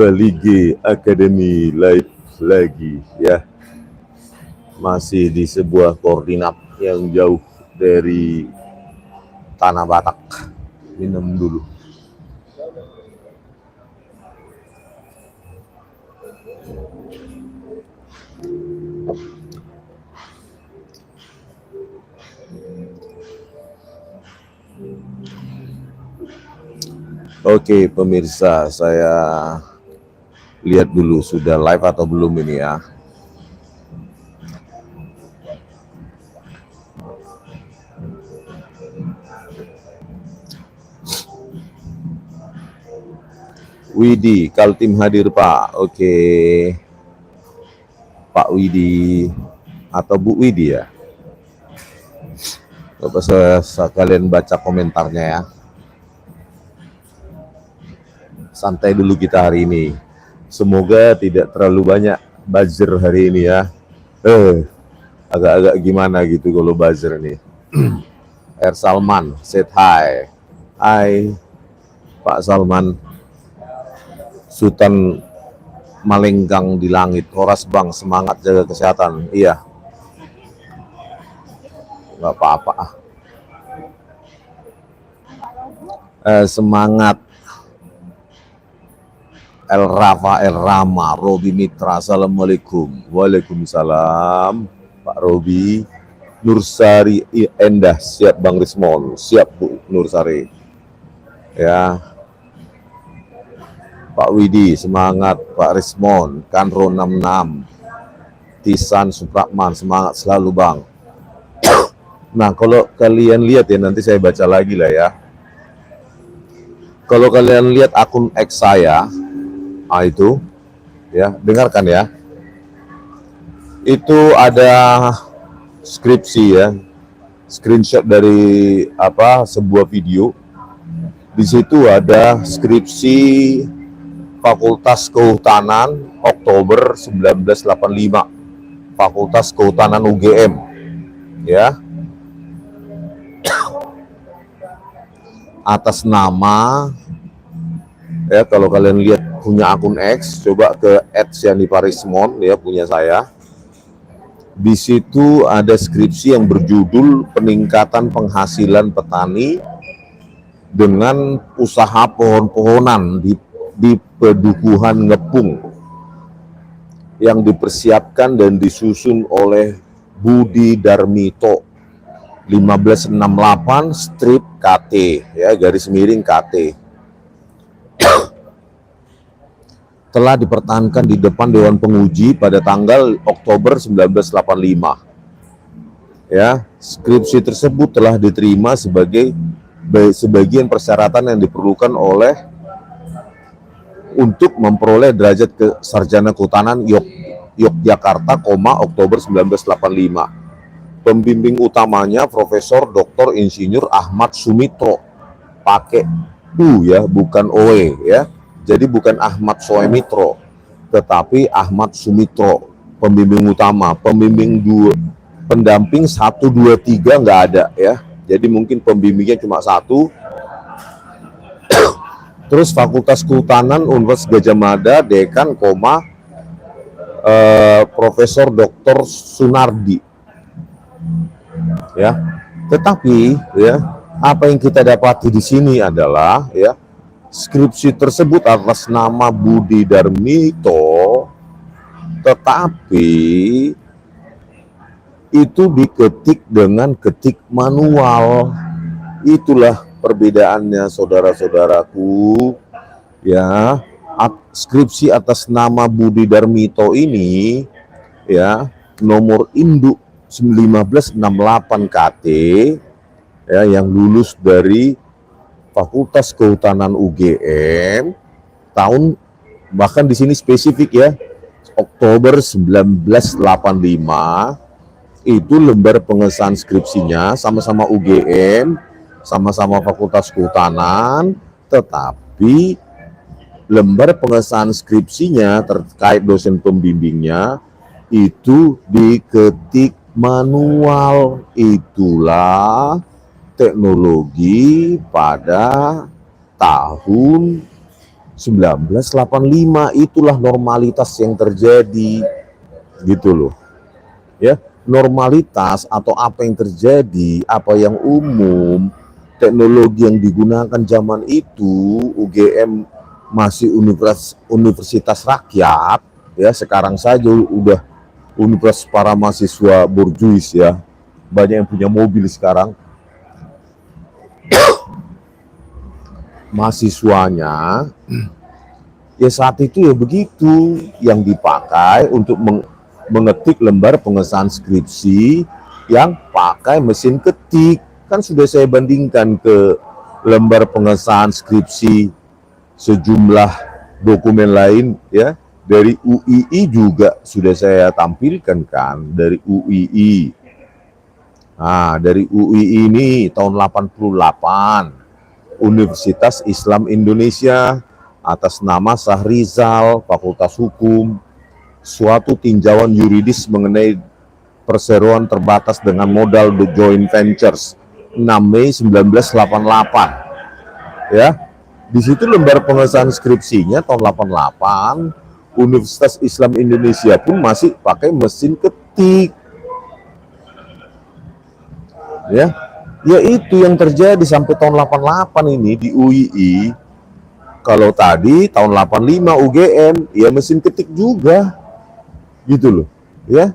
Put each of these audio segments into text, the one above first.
Balige Academy live lagi ya, masih di sebuah koordinat yang jauh dari Tanah Batak. Minum dulu. Oke pemirsa, saya lihat dulu sudah live atau belum ini ya. Widi, Kaltim hadir Pak. Oke, Pak Widi atau Bu Widi ya. Coba sekalian baca komentarnya ya. Santai dulu kita hari ini. Semoga tidak terlalu banyak buzzer hari ini ya. Agak-agak gimana gitu kalau buzzer nih. R. Salman, said hi. Hai, Pak Salman. Sultan Malenggang di langit. Horas Bang, semangat jaga kesehatan. Iya. Nggak apa-apa. Semangat. El Rafa, El Rama, Robi Mitra, Assalamualaikum. Waalaikumsalam, Pak Robi. Nursari Endah, siap Bang Rismon, siap Bu Nursari. Ya. Pak Widi, semangat Pak Rismon, Kanro 66. Tisan Supratman, semangat selalu Bang. Nah, kalau kalian lihat ya, nanti saya baca lagi lah ya. Kalau kalian lihat akun X saya, itu ya, dengarkan ya, itu ada skripsi ya, screenshot dari sebuah video. Di situ ada skripsi Fakultas Kehutanan Oktober 1985, Fakultas Kehutanan UGM ya, atas nama ya, kalau kalian lihat punya akun X, coba ke @sianiparismon ya, punya saya. Di situ ada skripsi yang berjudul peningkatan penghasilan petani dengan usaha pohon-pohonan di Pedukuhan Ngepung, yang dipersiapkan dan disusun oleh Budi Darmito 1568 strip KT ya, garis miring KT. Telah dipertahankan di depan Dewan Penguji pada tanggal Oktober 1985. Ya, skripsi tersebut telah diterima sebagai sebagian persyaratan yang diperlukan untuk memperoleh derajat sarjana kehutanan Yogyakarta, Oktober 1985. Pembimbing utamanya Profesor Dr. Insinyur Ahmad Sumitro, pakai U ya, bukan OE ya. Jadi bukan Ahmad Soemitro, tetapi Ahmad Sumitro, pembimbing utama. Pembimbing pendamping 1, 2, 3 nggak ada ya. Jadi mungkin pembimbingnya cuma 1. Terus Fakultas Kehutanan Universitas Gadjah Mada, Dekan, Profesor Dr. Sunardi. Ya. Tetapi ya, apa yang kita dapati di sini adalah ya, skripsi tersebut atas nama Budi Darmito, tetapi itu diketik dengan ketik manual. Itulah perbedaannya saudara-saudaraku ya. Skripsi atas nama Budi Darmito ini ya, nomor induk 1968 KT ya, yang lulus dari Fakultas Kehutanan UGM tahun, bahkan di sini spesifik ya, Oktober 1985. Itu lembar pengesahan skripsinya, sama-sama UGM, sama-sama Fakultas Kehutanan, tetapi lembar pengesahan skripsinya terkait dosen pembimbingnya itu diketik manual. Itulah teknologi pada tahun 1985. Itulah normalitas yang terjadi, gitu loh. Ya, normalitas atau apa yang terjadi, apa yang umum, teknologi yang digunakan zaman itu, UGM masih universitas rakyat, ya sekarang saja udah universitas para mahasiswa borjuis ya, banyak yang punya mobil sekarang. Mahasiswanya ya saat itu ya begitu, yang dipakai untuk mengetik lembar pengesahan skripsi yang pakai mesin ketik. Kan sudah saya bandingkan ke lembar pengesahan skripsi sejumlah dokumen lain ya, dari UII juga sudah saya tampilkan kan, dari UII. Nah, dari UII ini tahun 88, Universitas Islam Indonesia, atas nama Syahrizal, Fakultas Hukum, suatu tinjauan yuridis mengenai perseroan terbatas dengan modal The Joint Ventures, 6 Mei 1988. Ya, di situ lembar pengesahan skripsinya tahun 88, Universitas Islam Indonesia pun masih pakai mesin ketik. Ya, ya itu yang terjadi sampai tahun 88 ini di UII. Kalau tadi tahun 85 UGM ya mesin ketik juga, gitu loh ya.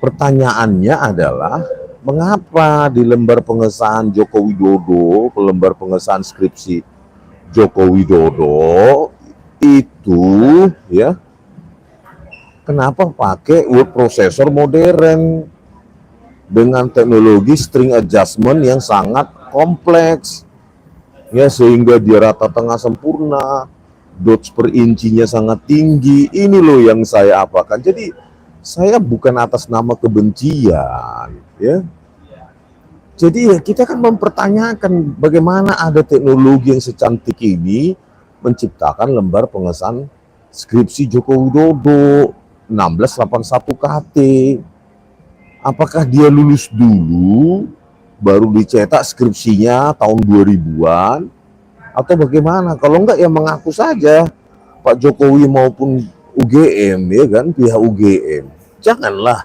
Pertanyaannya adalah mengapa di lembar pengesahan Joko Widodo, lembar pengesahan skripsi Joko Widodo itu ya, kenapa pakai word processor modern dengan teknologi string adjustment yang sangat kompleks ya, sehingga dia rata tengah sempurna, dots per incinya sangat tinggi. Ini loh yang saya apakan. Jadi saya bukan atas nama kebencian ya. Jadi ya kita kan mempertanyakan bagaimana ada teknologi yang secantik ini menciptakan lembar pengesahan skripsi Joko Widodo 1681 KT. Apakah dia lulus dulu baru dicetak skripsinya tahun 2000-an atau bagaimana? Kalau enggak ya mengaku saja Pak Jokowi maupun UGM ya kan, pihak UGM. Janganlah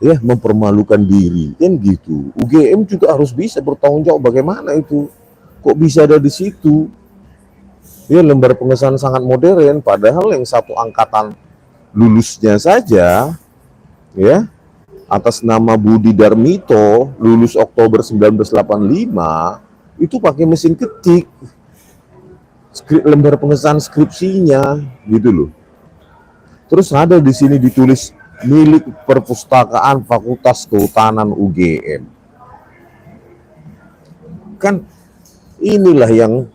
ya mempermalukan diri kan gitu. UGM juga harus bisa bertanggung jawab bagaimana itu. Kok bisa ada di situ? Ya lembar pengesahan sangat modern padahal yang satu angkatan lulusnya saja ya atas nama Budi Darmito, lulus Oktober 1985, itu pakai mesin ketik lembar pengesahan skripsinya, gitu loh. Terus ada di sini ditulis milik perpustakaan Fakultas Kehutanan UGM. Kan inilah yang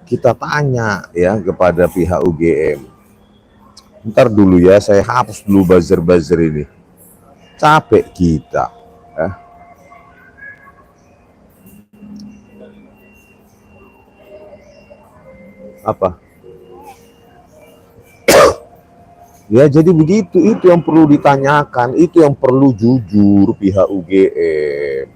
kita tanya ya kepada pihak UGM. Ntar dulu ya, saya hapus dulu buzzer-buzzer ini. Capek kita ya. Apa ya, jadi begitu, itu yang perlu ditanyakan, itu yang perlu jujur pihak UGM.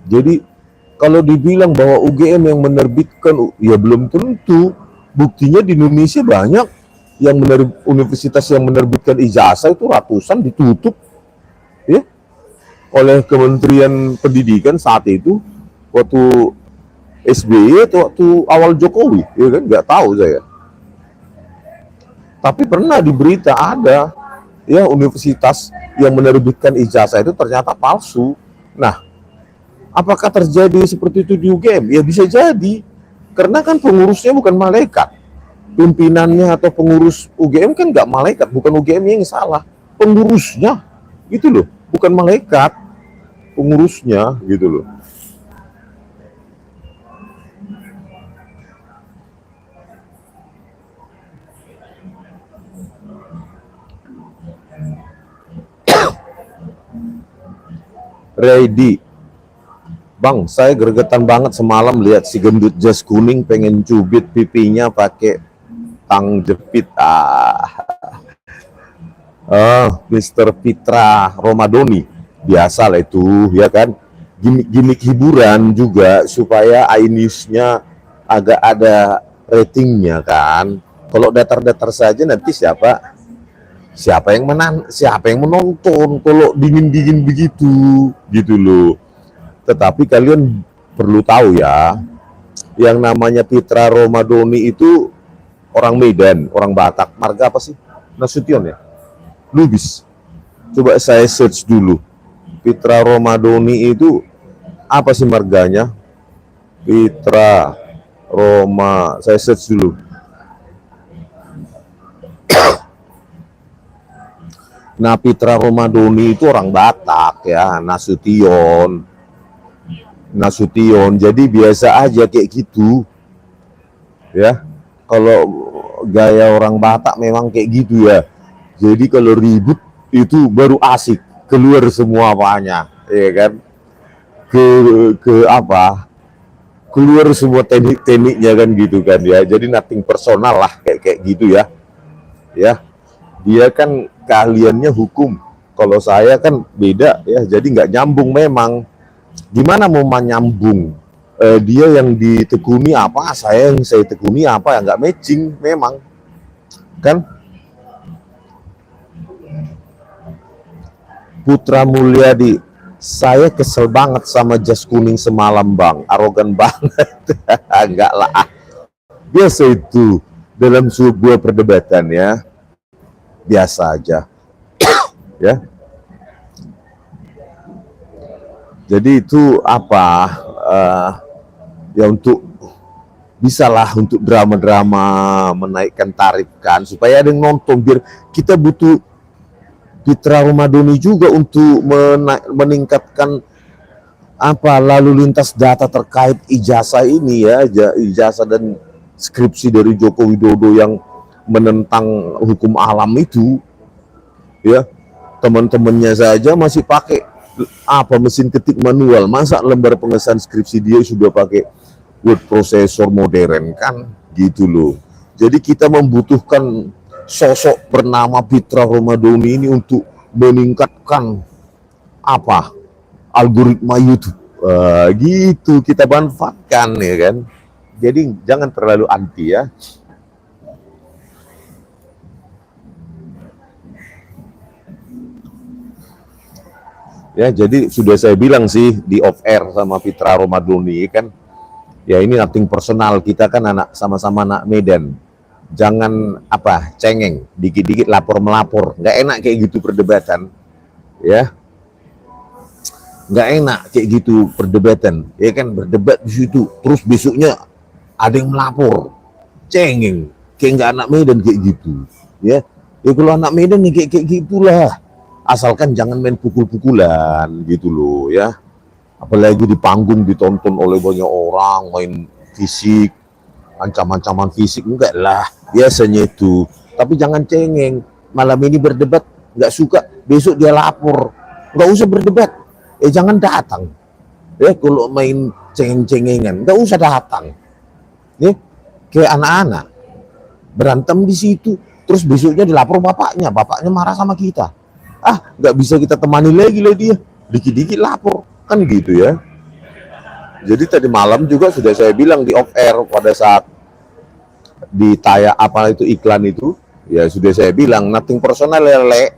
Jadi kalau dibilang bahwa UGM yang menerbitkan, ya belum tentu. Buktinya di Indonesia banyak yang universitas yang menerbitkan ijazah itu ratusan ditutup ya oleh Kementerian Pendidikan saat itu, waktu SBY atau waktu awal Jokowi, ya kan, nggak tahu saya. Tapi pernah di berita ada ya universitas yang menerbitkan ijazah itu ternyata palsu. Nah, apakah terjadi seperti itu di UGM? Ya bisa jadi, karena kan pengurusnya bukan malaikat. Pimpinannya atau pengurus UGM kan nggak malaikat, bukan UGM yang salah, pengurusnya, gitu loh, bukan malaikat, pengurusnya, gitu loh. Ready, Bang, saya gregetan banget semalam lihat si gendut jas kuning pengen cubit pipinya pakai tang jepit. Mr. Pitra Romadoni, biasa lah itu ya kan. gimmick hiburan juga supaya iNews-nya agak ada ratingnya kan. Kalau datar-datar saja nanti siapa yang menonton kalau dingin-dingin begitu gitu loh. Tetapi kalian perlu tahu ya, yang namanya Pitra Romadoni itu orang Medan, orang Batak. Marga apa sih? Nasution ya? Lubis. Coba saya search dulu. Pitra Romadoni itu apa sih marganya? Pitra Roma, saya search dulu. Nah, Pitra Romadoni itu orang Batak ya, Nasution. Jadi biasa aja kayak gitu. Ya. Kalau gaya orang Batak memang kayak gitu ya. Jadi kalau ribut itu baru asik, keluar semua apanya, ya kan? Ke apa? Keluar semua teknik-tekniknya kan gitu kan ya. Jadi nothing personal lah kayak gitu ya. Ya. Dia kan keahliannya hukum, kalau saya kan beda ya, jadi nggak nyambung memang. Gimana mau nyambung? Dia yang ditekuni apa, saya yang saya tekuni apa, ya nggak matching memang kan. Putra Mulyadi, saya kesel banget sama jas kuning semalam bang, arogan banget. Enggak lah, biasa itu dalam sebuah perdebatan ya, biasa aja ya. Jadi itu apa, ya untuk bisalah untuk drama-drama menaikkan tarif kan, supaya ada yang nonton, biar kita butuh Pitra Romadoni juga untuk meningkatkan apa lalu lintas data terkait ijazah ini ya, ijazah dan skripsi dari Joko Widodo yang menentang hukum alam itu ya. Teman-temannya saja masih pakai apa mesin ketik manual, masa lembar pengesahan skripsi dia sudah pakai word processor modern kan gitu loh. Jadi kita membutuhkan sosok bernama Pitra Romadoni ini untuk meningkatkan apa algoritma YouTube gitu, kita manfaatkan ya kan. Jadi jangan terlalu anti ya. Ya, jadi sudah saya bilang sih di off air sama Pitra Romadoni kan, ya ini nothing personal, kita kan sama-sama anak Medan. Jangan apa cengeng, dikit-dikit lapor melapor, nggak enak kayak gitu perdebatan, ya. Nggak enak kayak gitu perdebatan, ya kan, berdebat di situ, terus besoknya ada yang melapor, cengeng, kayak nggak anak Medan kayak gitu, ya. Ya kalau anak Medan nih kayak gitulah. Asalkan jangan main pukul-pukulan gitu loh ya. Apalagi di panggung ditonton oleh banyak orang, main fisik, ancaman-ancaman fisik, enggak lah, biasanya itu. Tapi jangan cengeng, malam ini berdebat, nggak suka, besok dia lapor. Nggak usah berdebat, jangan datang. Ya kalau main cengeng-cengengan, nggak usah datang. Ya, kayak anak-anak, berantem di situ, terus besoknya dilapor bapaknya marah sama kita. Nggak bisa kita temani lagi lah dia, dikit-dikit lapor kan gitu ya. Jadi tadi malam juga sudah saya bilang di off air pada saat ditayang apa itu iklan itu, ya sudah saya bilang nothing personal lele.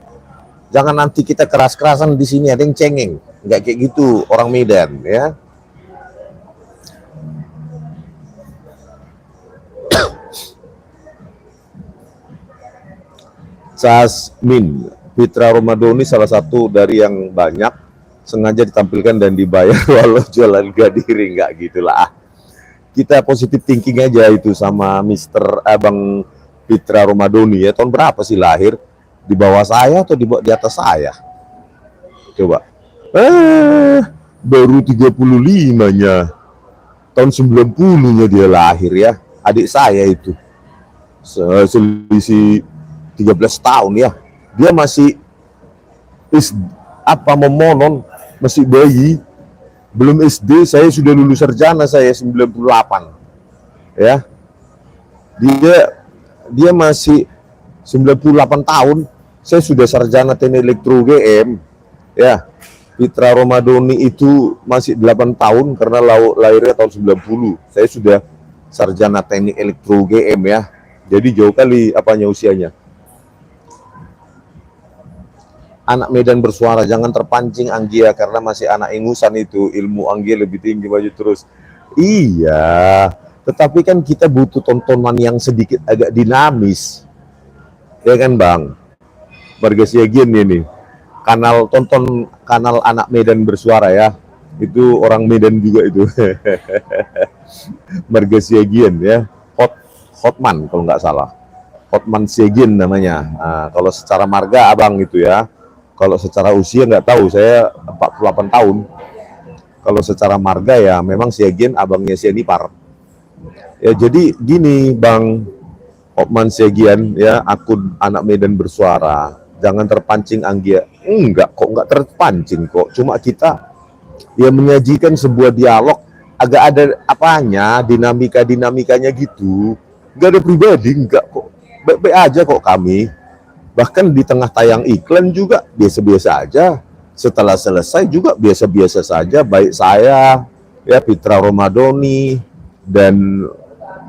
Jangan nanti kita keras-kerasan di sini ada yang cengeng, nggak kayak gitu orang Medan ya. Sasmin, Pitra Romadoni salah satu dari yang banyak sengaja ditampilkan dan dibayar walau jualan gadiri, nggak gitulah. Kita positif thinking aja itu sama Mr. Abang Pitra Romadoni ya. Tahun berapa sih lahir? Di bawah saya atau di atas saya? Coba. Baru 35-nya. Tahun 90-nya dia lahir ya. Adik saya itu. Selisih 13 tahun ya. Dia masih memonon, masih bayi, belum SD, saya sudah lulus sarjana, saya 98 ya. Dia masih 98 tahun, saya sudah sarjana teknik elektro UGM ya. Fitra Romadhoni itu masih 8 tahun karena lahirnya tahun 90. Saya sudah sarjana teknik elektro UGM ya. Jadi jauh kali apanya usianya. Anak Medan bersuara, jangan terpancing Anggia karena masih anak ingusan itu. Ilmu Anggia lebih tinggi maju terus. Iya, tetapi kan kita butuh tontonan yang sedikit agak dinamis. Ya kan Bang? Warga Siagian ini. Kanal anak Medan bersuara ya. Itu orang Medan juga itu. Marga Siagian ya. Hotman kalau nggak salah. Hotman Siagian namanya. Nah, kalau secara marga abang itu ya. Kalau secara usia nggak tahu, saya 48 tahun. Kalau secara marga ya memang Siagian abangnya Sianipar. Ya jadi gini Bang Hotman Siagian ya, akun anak Medan bersuara. Jangan terpancing Anggia. Enggak kok, enggak terpancing kok. Cuma kita ya menyajikan sebuah dialog agak ada apanya, dinamikanya gitu. Enggak ada pribadi, enggak kok. Baik-baik aja kok kami. Bahkan di tengah tayang iklan juga biasa-biasa aja. Setelah selesai juga biasa-biasa saja. Baik saya, ya Fitra Romadhoni dan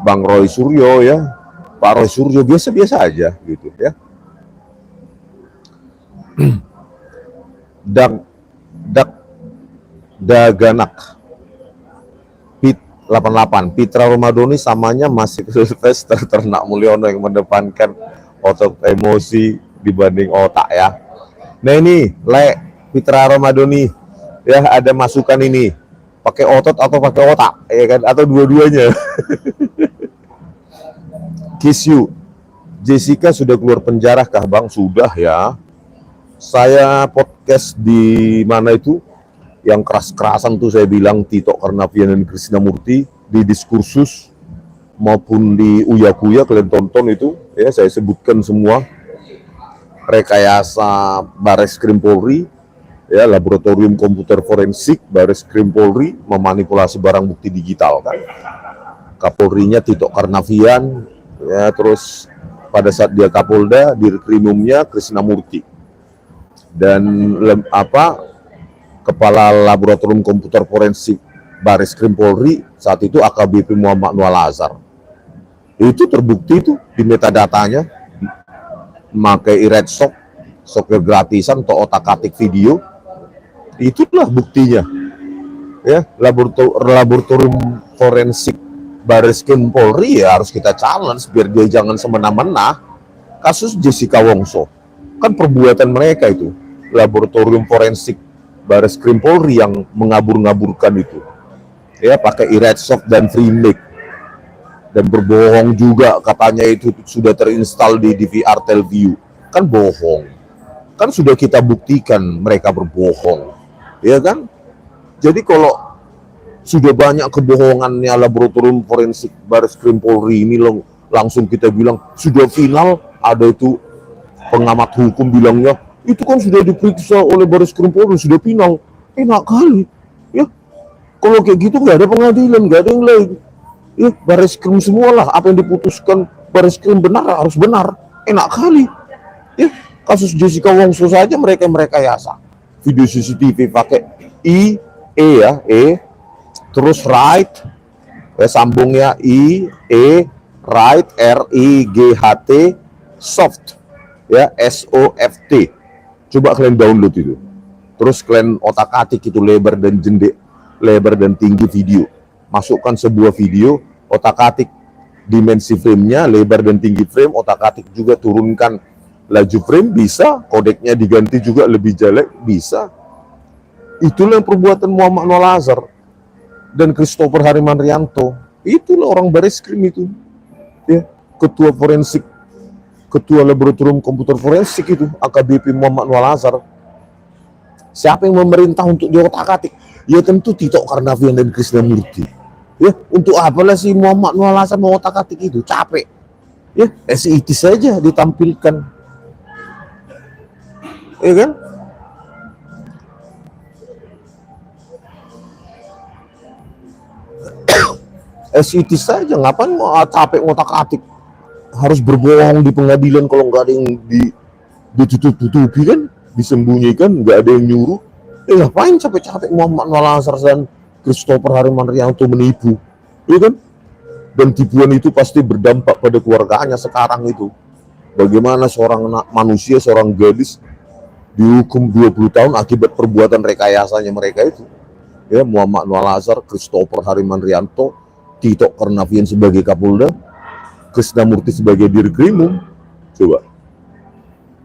Bang Roy Suryo ya. Pak Roy Suryo biasa-biasa aja gitu ya. Daganak Pit 88 Fitra Romadhoni samanya masih Sylvester Ternak Mulyono yang mendepankan otot emosi dibanding otak ya. Nah ini Fitra Romadhoni ya, ada masukan ini pakai otot atau pakai otak ya kan, atau dua-duanya. Kiss you. Jessica sudah keluar penjara kah Bang? Sudah ya. Saya podcast di mana itu yang keras-kerasan tuh saya bilang Tito Karnavian dan Krisnamurti di Diskursus maupun di Uya Kuya, kalian tonton itu ya, saya sebutkan semua rekayasa Bareskrim Polri ya, laboratorium komputer forensik Bareskrim Polri memanipulasi barang bukti digital kan. Kapolrinya Tito Karnavian ya, terus pada saat dia Kapolda Dirkrimumnya Krisnamurti. Dan kepala laboratorium komputer forensik Bareskrim Polri saat itu AKBP Muhammad Noah Lazar. Itu terbukti itu di metadatanya, memakai iRedShock, software gratisan atau otak-atik video. Itulah buktinya. Ya, laboratorium forensik Bareskrim Polri ya harus kita challenge biar dia jangan semena-mena. Kasus Jessica Wongso kan perbuatan mereka itu, laboratorium forensik Bareskrim Polri yang mengabur-ngaburkan itu ya, pakai iRedShock dan FreeMake, dan berbohong juga katanya itu sudah terinstall di DVR Telview. Kan bohong, kan sudah kita buktikan mereka berbohong ya kan. Jadi kalau sudah banyak kebohongannya laboratorium forensik Bareskrim Polri ini, langsung kita bilang sudah final. Ada itu pengamat hukum bilangnya itu kan sudah diperiksa oleh Bareskrim Polri, sudah final. Enak kali ya, kalau kayak gitu nggak ada pengadilan, nggak ada yang lain ya, Bareskrim semualah, apa yang diputuskan Bareskrim benar harus benar. Enak kali ya. Kasus Jessica Wongso saja mereka yasa video CCTV pakai terus right ya, sambungnya right RIGHT soft ya, SOFT. Coba kalian download itu, terus kalian otak-atik itu lebar dan tinggi video, masukkan sebuah video, otak-atik dimensi framenya, lebar dan tinggi frame, otak-atik juga turunkan laju frame, bisa kodeknya diganti juga lebih jelek, bisa. Itulah perbuatan Muhammad Noah Lazar dan Christopher Harimanrianto. Itulah orang Bareskrim itu ya, ketua forensik, ketua laboratorium komputer forensik itu AKBP Muhammad Noah Lazar. Siapa yang memerintah untuk diotak-atik? Ya tentu Tito Karnavian dan Krisnamurti. Ya, untuk apalah si Muhammad Noah Lazar mau otak-atik itu? Capek. Ya, SIT saja ditampilkan. Ya kan? SIT saja, ngapain mau capek ngotak-atik? Harus berbohong di pengadilan kalau nggak ada yang ditutup-tutupi kan, disembunyikan, nggak ada yang nyuruh Ngapain capek-capek Muhammad Noel Azhar dan Christopher Harimandrianto menipu, ya kan? Dan tipuan itu pasti berdampak pada keluarganya sekarang itu. Bagaimana seorang manusia, seorang gadis dihukum 20 tahun akibat perbuatan rekayasanya mereka itu. Ya, Muhammad Noel Azhar, Christopher Harimandrianto, Tito Karnavian sebagai Kapolda, Krisnamurti sebagai Dirkrimum. Coba.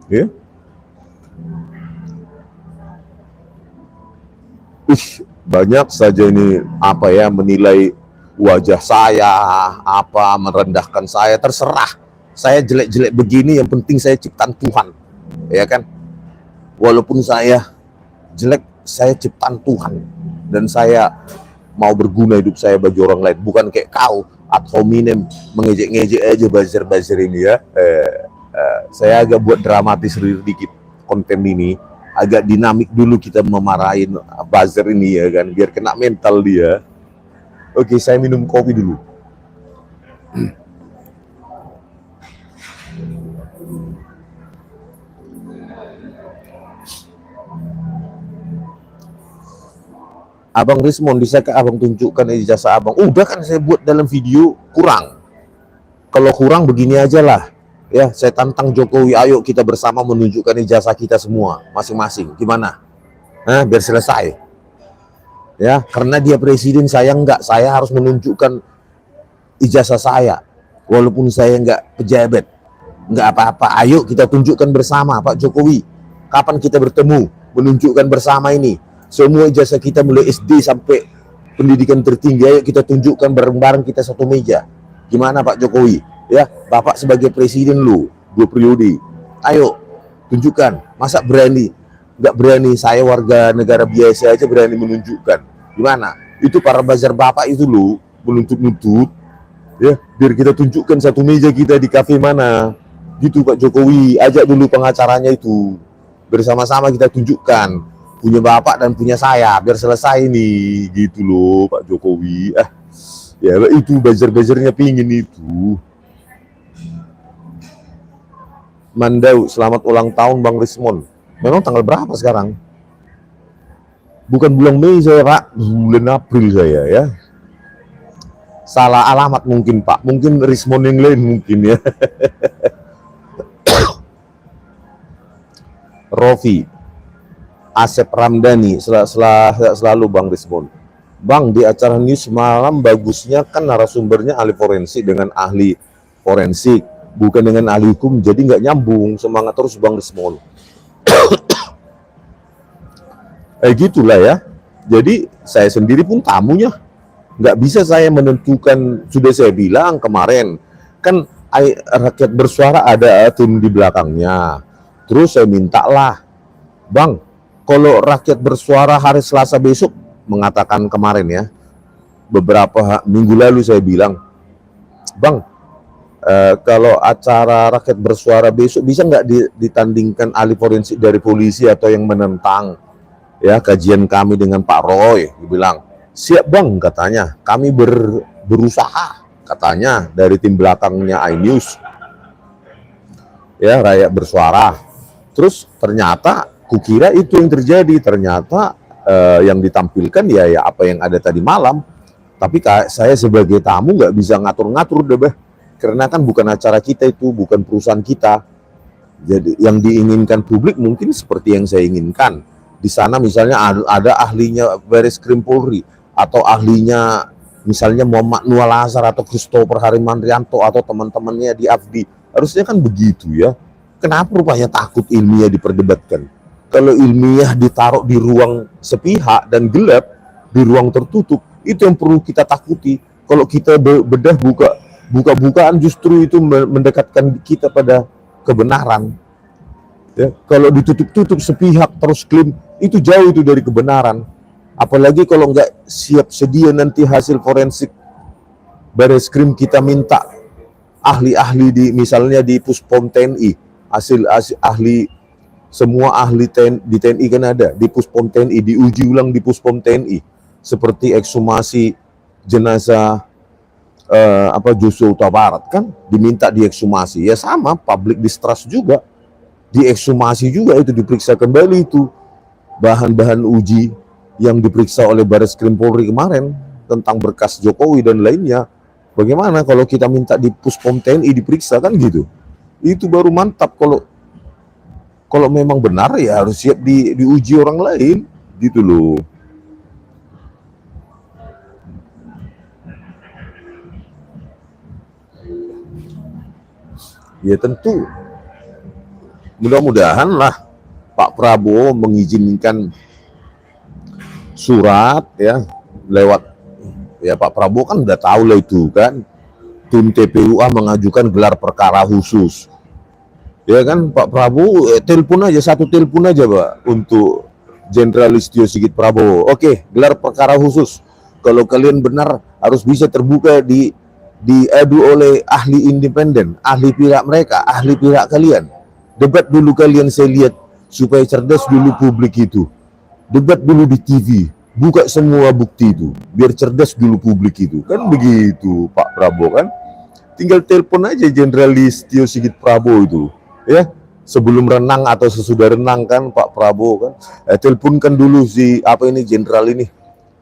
Ya. Banyak saja ini apa ya, menilai wajah saya, apa merendahkan saya, terserah. Saya jelek-jelek begini, yang penting saya ciptaan Tuhan, ya kan? Walaupun saya jelek, saya ciptaan Tuhan, dan saya mau berguna hidup saya bagi orang lain, bukan kayak kau ad hominem mengejek-ngejek aja buzzer-buzzer ini ya. Saya agak buat dramatis sedikit konten ini, agak dinamik dulu kita memarahin buzzer ini ya kan, biar kena mental dia. Oke, saya minum kopi dulu. Abang Rismon, bisakah abang tunjukkan ijazah abang? Udah kan saya buat dalam video, kurang. Kalau kurang begini aja lah. Ya, saya tantang Jokowi, ayo kita bersama menunjukkan ijazah kita semua, masing-masing. Gimana? Nah, biar selesai. Ya, karena dia presiden, saya enggak. Saya harus menunjukkan ijazah saya. Walaupun saya enggak pejabat. Enggak apa-apa. Ayo kita tunjukkan bersama, Pak Jokowi. Kapan kita bertemu? Menunjukkan bersama ini. Semua ijazah kita mulai SD sampai pendidikan tertinggi, ayo kita tunjukkan bareng-bareng, kita satu meja. Gimana Pak Jokowi? Ya, Bapak sebagai presiden lu 2 periode. Ayo tunjukkan. Masa berani? Nggak berani, saya warga negara biasa aja berani menunjukkan. Gimana? Itu para buzzer Bapak itu lu menuntut-nuntut. Ya, biar kita tunjukkan satu meja kita di kafe mana. Gitu Pak Jokowi, ajak dulu pengacaranya itu. Bersama-sama kita tunjukkan. Punya Bapak dan punya saya, biar selesai nih, gitu loh Pak Jokowi. Ya itu buzzer-buzzernya pingin itu. Mandau, selamat ulang tahun Bang Rismon. Memang tanggal berapa sekarang? Bukan bulan Mei saya Pak, bulan April saya ya. Salah alamat mungkin Pak, mungkin Rismon yang lain mungkin ya. Rofi Asep Ramdhani, selalu Bang Rismon. Bang, di acara news malam bagusnya kan narasumbernya ahli forensik dengan ahli forensik, bukan dengan ahli hukum, jadi nggak nyambung. Semangat terus Bang Rismon. Gitulah ya. Jadi saya sendiri pun tamunya. Nggak bisa saya menentukan, sudah saya bilang kemarin, kan rakyat bersuara ada tim di belakangnya. Terus saya mintalah, Bang, kalau rakyat bersuara hari Selasa besok, mengatakan kemarin ya, beberapa minggu lalu saya bilang, Bang, kalau acara rakyat bersuara besok bisa nggak ditandingkan ahli forensik dari polisi atau yang menentang ya kajian kami dengan Pak Roy? Dia bilang, siap Bang, katanya, kami berusaha, katanya dari tim belakangnya iNews ya, rakyat bersuara. Terus ternyata kukira itu yang terjadi, ternyata yang ditampilkan ya apa yang ada tadi malam. Tapi saya sebagai tamu nggak bisa ngatur-ngatur deh, karena kan bukan acara kita itu, bukan perusahaan kita. Jadi yang diinginkan publik mungkin seperti yang saya inginkan. Di sana misalnya ada ahlinya Bareskrim Polri, atau ahlinya misalnya Muhammad Noel Azhar atau Christopher Harimandrianto atau teman-temannya di AFDI. Harusnya kan begitu ya. Kenapa rupanya takut ilmiah diperdebatkan? Kalau ilmiah ditaruh di ruang sepihak dan gelap, di ruang tertutup, itu yang perlu kita takuti. Kalau kita bedah buka-bukaan, justru itu mendekatkan kita pada kebenaran. Ya, kalau ditutup-tutup sepihak terus klaim, itu jauh itu dari kebenaran. Apalagi kalau nggak siap sedia nanti hasil forensik Bareskrim, kita minta ahli-ahli misalnya di Puspom TNI, hasil ahli, semua ahli di TNI kan ada, di Puspom TNI, diuji ulang di Puspom TNI, seperti ekshumasi jenazah Joshua Huta Barat kan diminta diekshumasi, ya sama public distrust juga, diekshumasi juga, itu diperiksa kembali itu bahan-bahan uji yang diperiksa oleh Baris Krim Polri kemarin tentang berkas Jokowi dan lainnya. Bagaimana kalau kita minta di Puspom TNI diperiksa, kan gitu? Itu baru mantap. Kalau memang benar ya harus siap diuji orang lain, gitu loh. Ya tentu, mudah-mudahan lah Pak Prabowo mengizinkan surat ya lewat, ya Pak Prabowo kan udah tahu lah itu kan, tim TPUA mengajukan gelar perkara khusus. Ya kan Pak Prabowo telepon aja, satu telepon aja Pak untuk Jenderal Listio Sigit Prabowo. Oke, gelar perkara khusus. Kalau kalian benar harus bisa terbuka diadu oleh ahli independen, ahli pihak mereka, ahli pihak kalian. Debat dulu kalian, saya lihat, supaya cerdas dulu publik itu. Debat dulu di TV, buka semua bukti itu, biar cerdas dulu publik itu. Kan begitu Pak Prabowo kan. Tinggal telepon aja Jenderal Listio Sigit Prabowo itu, ya. Sebelum renang atau sesudah renang kan Pak Prabowo kan. Teleponkan dulu si Jenderal ini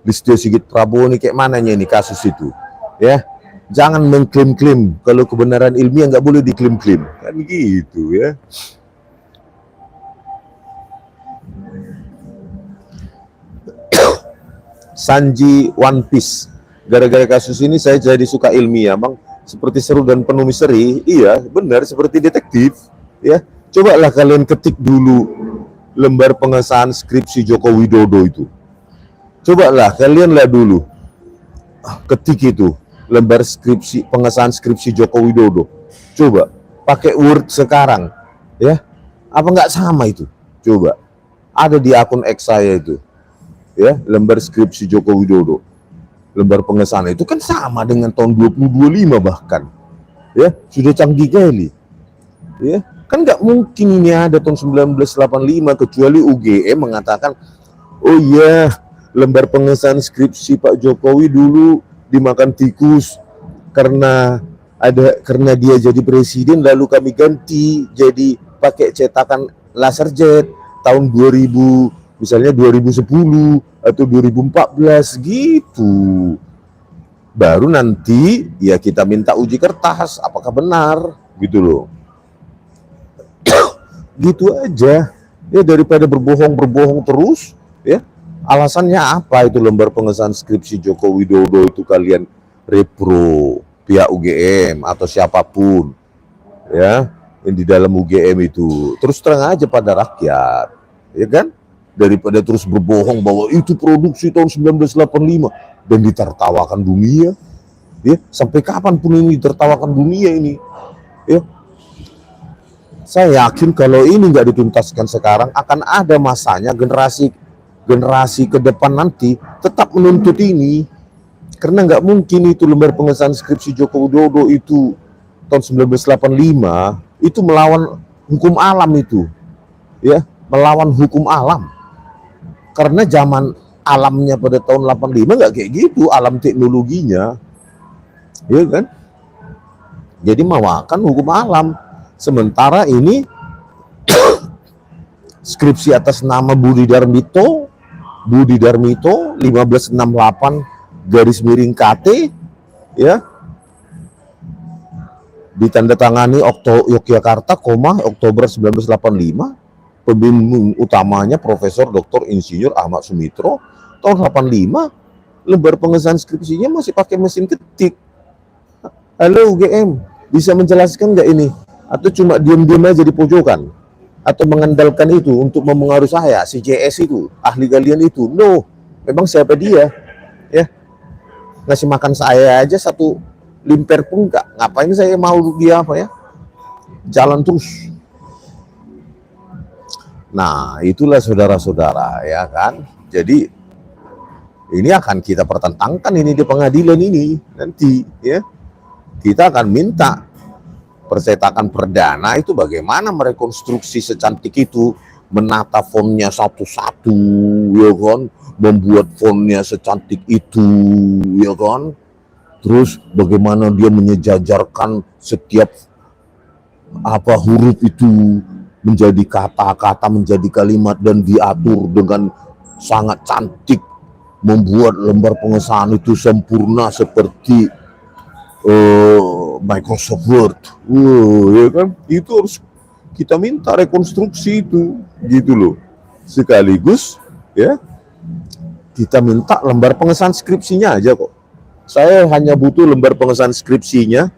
Listio Sigit Prabowo ini kayak mananya ini kasus itu, ya. Jangan mengklaim-klaim, kalau kebenaran ilmiah nggak boleh diklaim-klaim, kan gitu ya. Sanji One Piece, gara-gara kasus ini saya jadi suka ilmiah, bang. Seperti seru dan penuh misteri, iya benar, seperti detektif, ya. Cobalah kalian ketik dulu lembar pengesahan skripsi Joko Widodo itu. Cobalah kalian lihat dulu, ketik itu lembar skripsi, pengesahan skripsi Joko Widodo. Coba pakai Word sekarang, ya. Apa nggak sama itu? Coba. Ada di akun X saya itu, ya, lembar skripsi Joko Widodo. Lembar pengesahan itu kan sama dengan tahun 2025 bahkan. Ya, sudah canggih kali. Ya, kan nggak mungkin ini ada tahun 1985 kecuali UGM mengatakan, oh iya, lembar pengesahan skripsi Pak Jokowi dulu dimakan tikus karena dia jadi presiden, lalu kami ganti jadi pakai cetakan laserjet tahun 2000, misalnya 2010 atau 2014 gitu. Baru nanti ya kita minta uji kertas apakah benar, gitu loh. Gitu aja ya, daripada berbohong terus ya. Alasannya apa itu lembar pengesahan skripsi Joko Widodo itu kalian repro pihak UGM atau siapapun ya yang di dalam UGM itu, terus terang aja pada rakyat, ya kan, daripada terus berbohong bahwa itu produksi tahun 1985 dan ditertawakan dunia, ya. Sampai kapanpun ini ditertawakan dunia ini, ya. Saya yakin kalau ini nggak dituntaskan sekarang, akan ada masanya generasi ke depan nanti tetap menuntut ini, karena nggak mungkin itu lembar pengesahan skripsi Joko Widodo itu tahun 1985 itu melawan hukum alam itu, ya, melawan hukum alam, karena zaman alamnya pada tahun 85 nggak kayak gitu, alam teknologinya, ya kan. Jadi mawakan hukum alam. Sementara ini skripsi atas nama Budi Darmito 1568 KT, ya, ditandatangani Yogyakarta, Oktober 1985. Pembimbing utamanya Profesor Dr. Insinyur Ahmad Sumitro tahun 85. Lembar pengesahan skripsinya masih pakai mesin ketik. Halo UGM, bisa menjelaskan nggak ini? Atau cuma diam-diam aja di pojokan? Atau mengandalkan itu untuk mempengaruhi saya, si JS itu, ahli kalian itu? No, memang siapa dia? Ya, ngasih makan saya aja satu limper pun nggak. Ngapain saya mau dia apa ya? Jalan terus. Nah, itulah saudara-saudara, ya kan. Jadi ini akan kita pertentangkan ini di pengadilan ini nanti, ya. Kita akan minta percetakan perdana itu bagaimana merekonstruksi secantik itu, menata fontnya satu-satu, ya kan, membuat fontnya secantik itu, ya kan. Terus bagaimana dia menyejajarkan setiap huruf itu, menjadi kata-kata, menjadi kalimat, dan diatur dengan sangat cantik, membuat lembar pengesahan itu sempurna seperti Microsoft Word. Ya kan? Itu harus kita minta rekonstruksi itu, gitu loh. Sekaligus ya kita minta lembar pengesahan skripsinya aja kok. Saya hanya butuh lembar pengesahan skripsinya,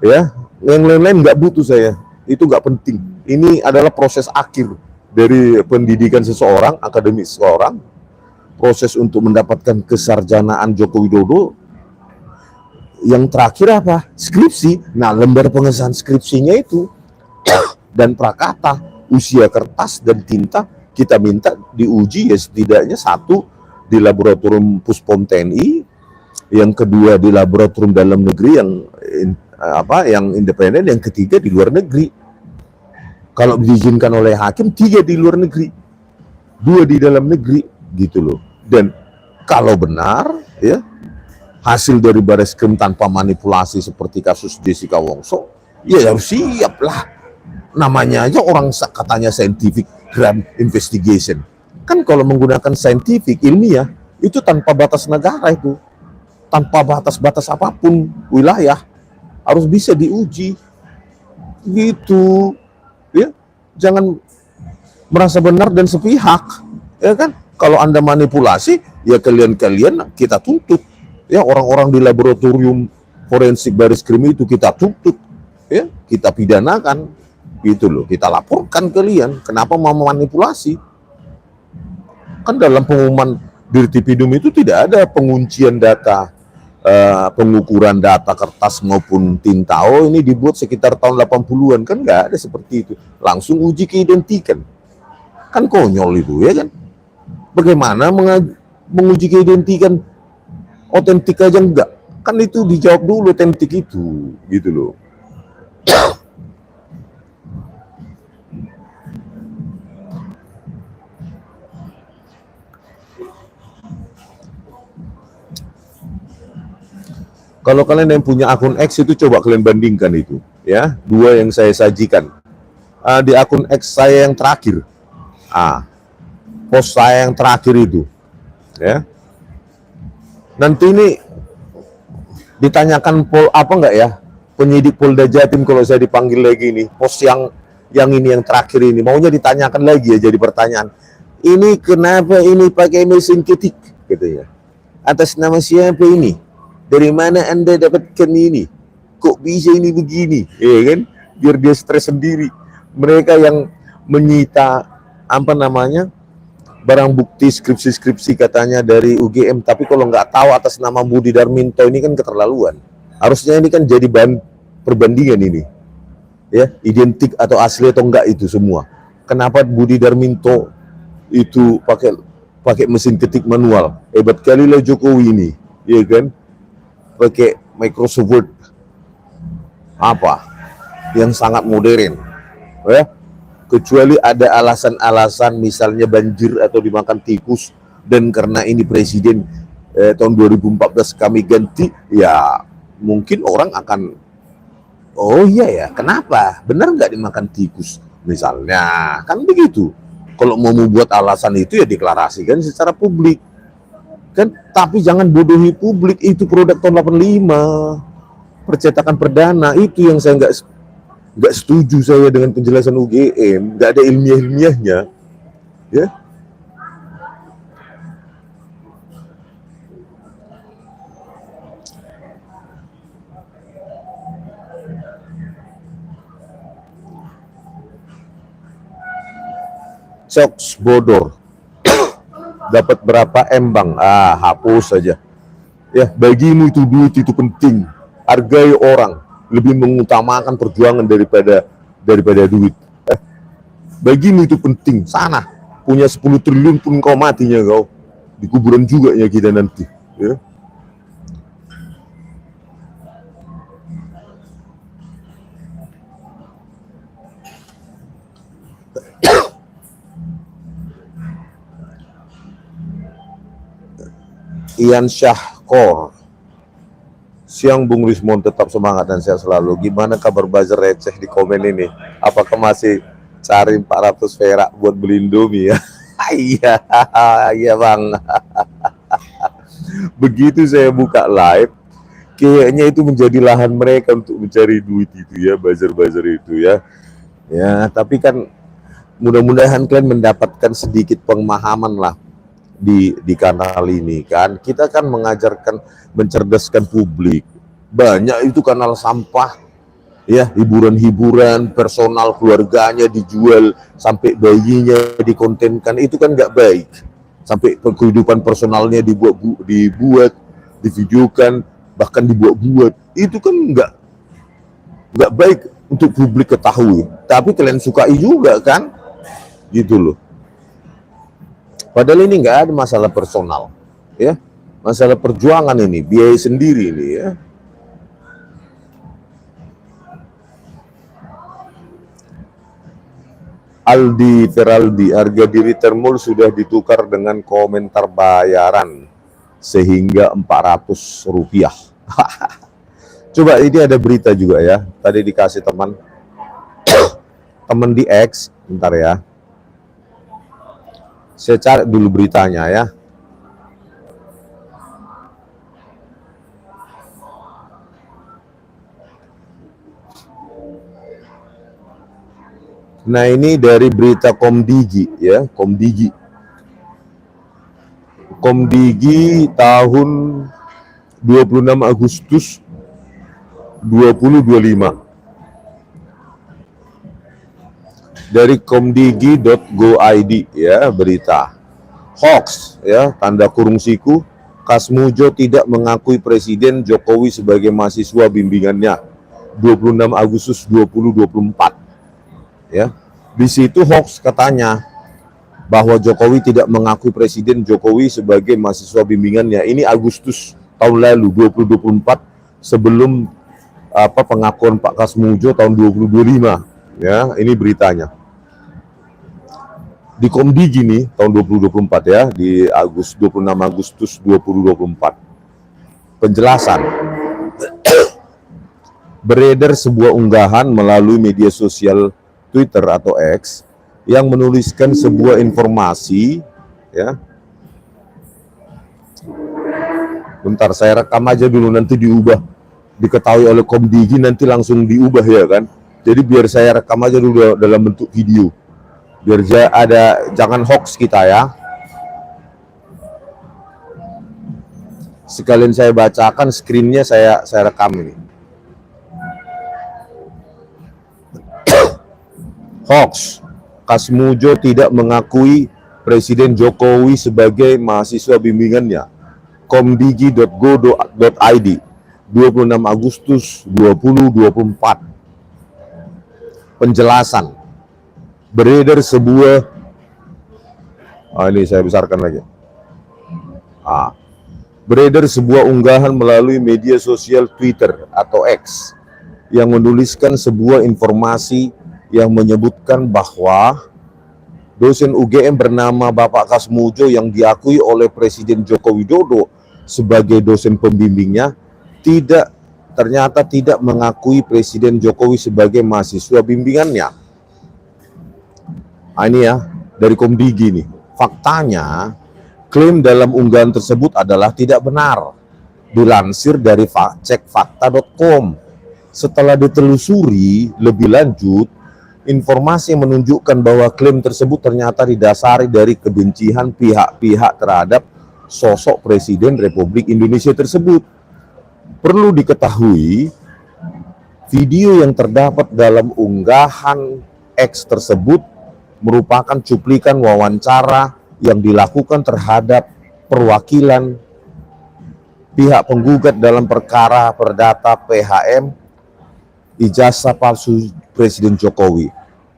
ya. Yang lain-lain nggak butuh saya. Itu nggak penting. Ini adalah proses akhir dari pendidikan seseorang, akademik seseorang. Proses untuk mendapatkan kesarjanaan Joko Widodo. Yang terakhir apa? Skripsi. Nah, lembar pengesahan skripsinya itu dan prakata, usia kertas dan tinta kita minta diuji ya setidaknya satu di laboratorium Puspom TNI, yang kedua di laboratorium dalam negeri yang independen, yang ketiga di luar negeri. Kalau diizinkan oleh hakim 3 di luar negeri, 2 di dalam negeri, gitu loh. Dan kalau benar ya hasil dari Bareskrim tanpa manipulasi seperti kasus Jessica Wongso, ya harus siap lah. Namanya aja orang katanya scientific crime investigation. Kan kalau menggunakan scientific, ilmiah, itu tanpa batas negara itu. Tanpa batas-batas apapun wilayah. Harus bisa diuji. Gitu. Ya, jangan merasa benar dan sepihak. Ya kan? Kalau Anda manipulasi, ya kalian kita tuntut. Ya, orang-orang di laboratorium forensik Bareskrim itu kita tuntut. Ya, kita pidanakan. Gitu loh, kita laporkan kalian kenapa mau memanipulasi. Kan dalam pengumuman Dirtipidum itu tidak ada penguncian data, pengukuran data kertas maupun tinta. Oh, ini dibuat sekitar tahun 80-an, kan nggak ada seperti itu. Langsung uji keidentikan. Kan konyol itu, ya kan? Bagaimana menguji keidentikan otentik aja enggak? Kan itu dijawab dulu otentik itu, gitu loh. Kalau kalian yang punya akun X itu coba kalian bandingkan itu, ya, 2 yang saya sajikan. Di akun X saya yang terakhir, post saya yang terakhir itu, ya. Nanti ini ditanyakan apa enggak ya, penyidik Polda Jatim kalau saya dipanggil lagi nih, post yang ini yang terakhir ini, maunya ditanyakan lagi ya, jadi pertanyaan. Ini kenapa ini pakai mesin ketik, gitu ya. Atas nama siapa ini? Dari mana Anda dapatkan ini? Kok bisa ini begini? Ya kan? Biar dia stres sendiri. Mereka yang menyita barang bukti skripsi katanya dari UGM, tapi kalau nggak tahu atas nama Budi Darminto, ini kan keterlaluan. Harusnya ini kan jadi bahan perbandingan ini. Ya, identik atau asli atau enggak itu semua. Kenapa Budi Darminto itu pakai mesin ketik manual? Hebat kali lah Jokowi ini, ya kan? Pakai Microsoft Word yang sangat modern, ya. Kecuali ada alasan-alasan misalnya banjir atau dimakan tikus, dan karena ini presiden tahun 2014 kami ganti, ya mungkin orang akan, oh iya ya, kenapa? Benar nggak dimakan tikus? Misalnya, kan begitu. Kalau mau membuat alasan itu ya deklarasikan secara publik. Kan, tapi jangan bodohi publik. Itu produk tahun 85, percetakan perdana. Itu yang saya nggak setuju saya dengan penjelasan UGM. Nggak ada ilmiahnya, ya. Cox bodor. Dapat berapa Bang? Hapus saja. Ya, bagimu itu duit itu penting. Hargai orang, lebih mengutamakan perjuangan daripada duit. Bagimu itu penting. Sana punya 10 triliun pun kau matinya kau. Di kuburan juga ya kita nanti, ya. Ian Syahkor. Siang Bung Rismon, tetap semangat dan sehat selalu. Gimana kabar buzzer receh di komen ini? Apakah masih cari 400 perak buat beli Indomie ya. Iya, iya bang. Begitu saya buka live, kayaknya itu menjadi lahan mereka untuk mencari duit itu ya, buzzer-buzzer itu ya. Ya, tapi kan mudah-mudahan kalian mendapatkan sedikit pemahaman lah di kanal ini kan. Kita kan mengajarkan, mencerdaskan publik. Banyak itu kanal sampah ya, hiburan-hiburan personal keluarganya dijual, sampai bayinya dikontenkan, itu kan nggak baik. Sampai kehidupan personalnya dibuat, divideokan, bahkan dibuat-buat, itu kan nggak baik untuk publik ketahui. Tapi kalian sukai juga kan, gitu loh. Padahal ini nggak ada masalah personal, ya, masalah perjuangan ini, biaya sendiri ini ya. Aldi Feraldi, harga diri Termul sudah ditukar dengan komentar bayaran sehingga Rp400. Coba ini ada berita juga ya, tadi dikasih teman di X, bentar ya. Saya cari dulu beritanya ya. Nah ini dari berita Komdigi ya, Komdigi tahun 26 Agustus 2025 dari komdigi.go.id ya, berita hoax ya, tanda kurung siku, Kasmujo tidak mengakui Presiden Jokowi sebagai mahasiswa bimbingannya, 26 Agustus 2024 ya. Di situ hoax katanya bahwa Jokowi tidak mengakui Presiden Jokowi sebagai mahasiswa bimbingannya. Ini Agustus tahun lalu 2024, sebelum pengakuan Pak Kasmujo tahun 2025 ya. Ini beritanya di Komdigi nih tahun 2024 ya, di 26 Agustus 2024. Penjelasan. Beredar sebuah unggahan melalui media sosial Twitter atau X yang menuliskan sebuah informasi ya. Bentar, saya rekam aja dulu, nanti diubah, diketahui oleh Komdigi nanti langsung diubah ya kan. Jadi biar saya rekam aja dulu dalam bentuk video, biar ada, jangan hoax kita ya. Sekalian saya bacakan, screennya saya rekam ini. Hoax, Kasmujo tidak mengakui Presiden Jokowi sebagai mahasiswa bimbingannya. Komdigi.go.id 26 Agustus 2024. Penjelasan. Beredar sebuah, ini saya besarkan lagi. Beredar sebuah unggahan melalui media sosial Twitter atau X yang menuliskan sebuah informasi yang menyebutkan bahwa dosen UGM bernama Bapak Kasmujo yang diakui oleh Presiden Joko Widodo sebagai dosen pembimbingnya ternyata tidak mengakui Presiden Jokowi sebagai mahasiswa bimbingannya. Ini ya dari Komdigi nih. Faktanya, klaim dalam unggahan tersebut adalah tidak benar. Dilansir dari cekfakta.com. Setelah ditelusuri lebih lanjut, informasi yang menunjukkan bahwa klaim tersebut ternyata didasari dari kebencian pihak-pihak terhadap sosok Presiden Republik Indonesia tersebut. Perlu diketahui, video yang terdapat dalam unggahan X tersebut merupakan cuplikan wawancara yang dilakukan terhadap perwakilan pihak penggugat dalam perkara perdata PHM ijazah palsu Presiden Jokowi.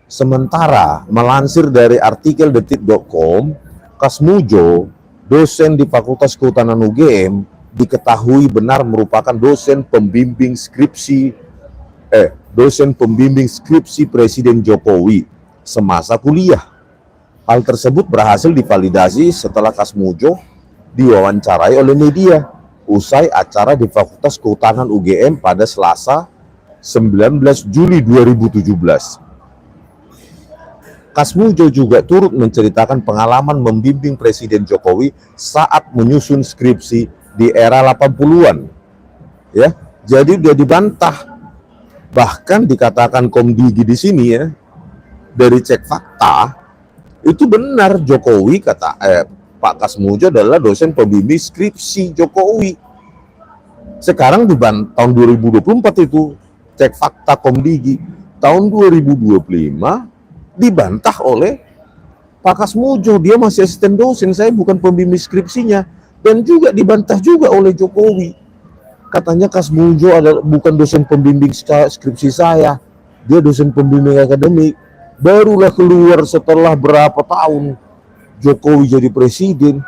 Sementara melansir dari artikel detik.com, Kasmujo, dosen di Fakultas Kehutanan UGM, diketahui benar merupakan dosen pembimbing skripsi Presiden Jokowi semasa kuliah. Hal tersebut berhasil divalidasi setelah Kasmujo diwawancarai oleh media usai acara di Fakultas Kehutanan UGM pada Selasa 19 Juli 2017. Kas Mujo juga turut menceritakan pengalaman membimbing Presiden Jokowi saat menyusun skripsi di era 80-an. Ya, jadi dia dibantah. Bahkan dikatakan Komdigi di sini ya, dari cek fakta, itu benar Jokowi kata Pak Kas Mujo adalah dosen pembimbing skripsi Jokowi. Sekarang dibantah tahun 2024 itu cek fakta Komdigi. Tahun 2025 dibantah oleh Pak Kas Mujo, dia masih asisten dosen, saya bukan pembimbing skripsinya. Dan juga dibantah juga oleh Jokowi. Katanya Kas Mujo adalah bukan dosen pembimbing skripsi saya, dia dosen pembimbing akademik. Barulah keluar setelah berapa tahun Jokowi jadi presiden.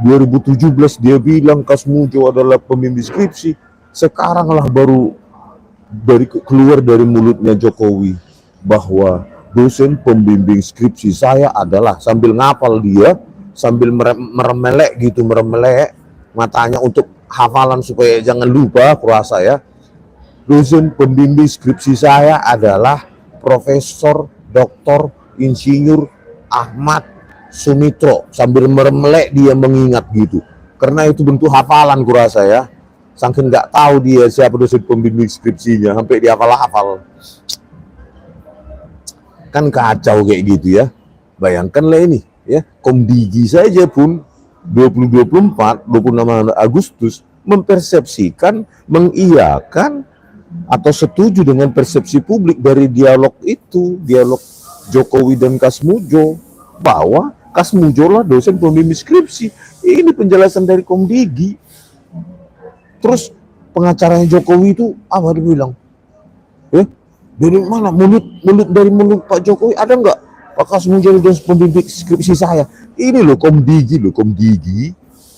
2017 dia bilang Kas Mujo adalah pembimbing skripsi. Sekarang lah baru keluar dari mulutnya Jokowi bahwa dosen pembimbing skripsi saya adalah, sambil ngapal dia, sambil meremelek gitu, meremelek matanya untuk hafalan supaya jangan lupa, kurasa ya. Dosen pembimbing skripsi saya adalah Profesor Dr. Insinyur Ahmad Sumitro, sambil meremelek dia mengingat gitu. Karena itu bentuk hafalan kurasa ya. Saking nggak tahu dia siapa dosen pembimbing skripsinya, sampai dia hafal-hafal. Kan kacau kayak gitu ya. Bayangkanlah ini ya, Komdigi saja pun 2024 26 Agustus mempersepsikan, mengiyakan atau setuju dengan persepsi publik dari dialog itu, dialog Jokowi dan Kas Mujo, bahwa Kas Mujo lah dosen pembimbing skripsi. Ini penjelasan dari Komdigi. Terus pengacaranya Jokowi itu apa dia bilang? Dari mana mulut dari mulut Pak Jokowi ada nggak Pak Kas Mujo dosen pembimbing skripsi saya? Ini loh Komdigi